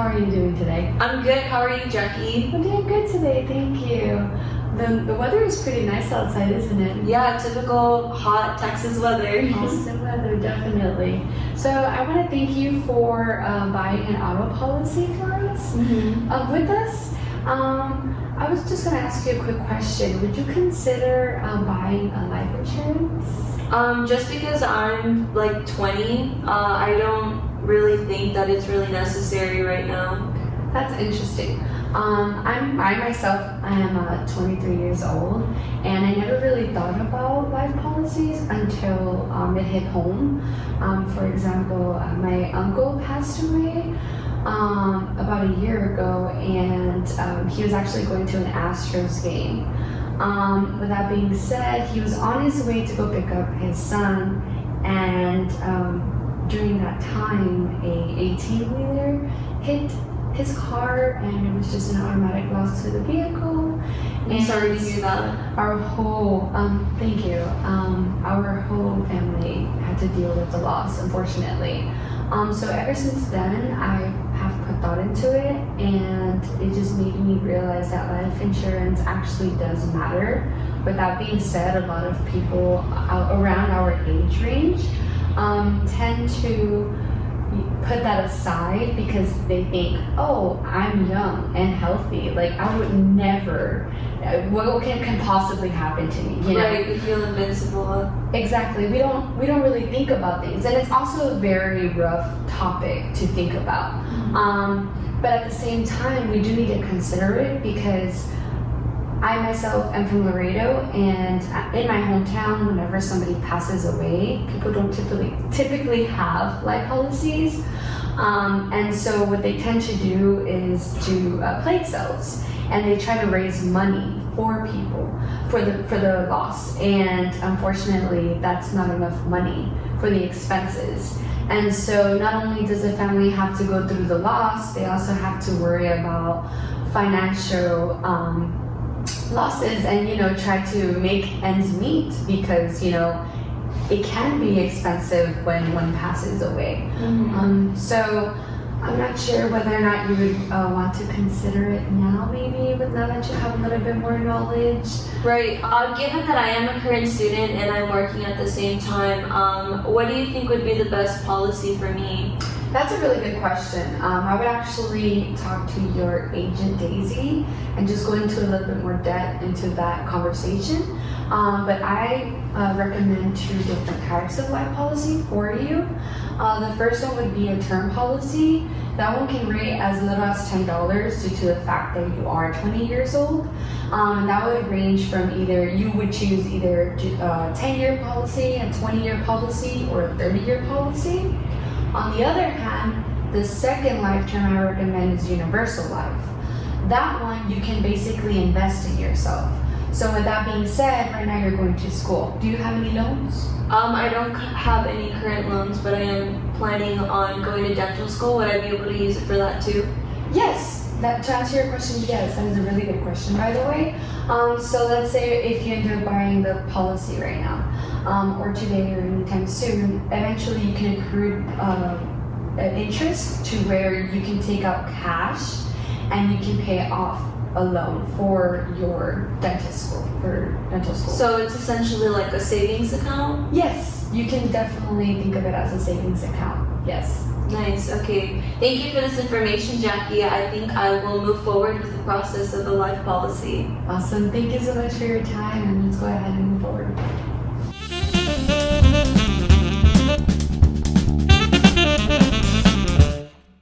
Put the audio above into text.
How are you doing today? I'm good. How are you, Jackie? I'm doing good today, thank you. The weather is pretty nice outside, isn't it? Yeah, typical hot Texas weather. Austin weather, definitely. So I want to thank you for buying an auto policy for us. With us. I was just going to ask you a quick question. Would you consider buying a life insurance? Just because I'm like 20, I don't really think that it's really necessary right now. That's interesting. I myself, I am 23 years old, and I never really thought about life policies until it hit home. For example, my uncle passed away about a year ago, and he was actually going to an Astros game. With that being said, he was on his way to go pick up his son, and during that time, a 18-wheeler hit his car, and it was just an automatic loss to the vehicle. I'm sorry to hear that. Our whole, thank you. Our whole family had to deal with the loss, unfortunately. So ever since then, I have put thought into it, and it just made me realize that life insurance actually does matter. With that being said, a lot of people around our age range tend to put that aside because they think, oh, I'm young and healthy. Like, I would never, what can possibly happen to me? You know? Right, you feel invincible. Exactly. We don't really think about things, and it's also a very rough topic to think about. But at the same time, we do need to consider it because I myself am from Laredo, and in my hometown, whenever somebody passes away, people don't typically have life policies. And so what they tend to do is do plate sales, and they try to raise money for people for the loss. And unfortunately, that's not enough money for the expenses. And so not only does the family have to go through the loss, they also have to worry about financial losses and, you know, try to make ends meet because, you know, it can be expensive when one passes away. So I'm not sure whether or not you would want to consider it now, maybe, but now that you have a little bit more knowledge. Right. Given that I am a current student and I'm working at the same time, what do you think would be the best policy for me? That's a really good question. I would actually talk to your agent, Daisy, and just go into a little bit more depth into that conversation. But I recommend 2 different types of life policy for you. The first one would be a term policy. That one can rate as little as $10 due to the fact that you are 20 years old. That would range from you would choose either a 10-year policy, a 20-year policy, or a 30-year policy. On the other hand, the second life term I recommend is universal life. That one you can basically invest in yourself. So with that being said, right now you're going to school. Do you have any loans? I don't have any current loans, but I am planning on going to dental school. Would I be able to use it for that too? Yes. To answer your question, yes. That is a really good question, by the way. So let's say if you end up buying the policy right now, or today or anytime soon, eventually you can accrue an interest to where you can take out cash and you can pay off a loan for your dental school. So it's essentially like a savings account? Yes, you can definitely think of it as a savings account. Yes. Nice. Okay. Thank you for this information, Jackie. I think I will move forward with the process of the life policy. Awesome. Thank you so much for your time, and let's go ahead and move forward.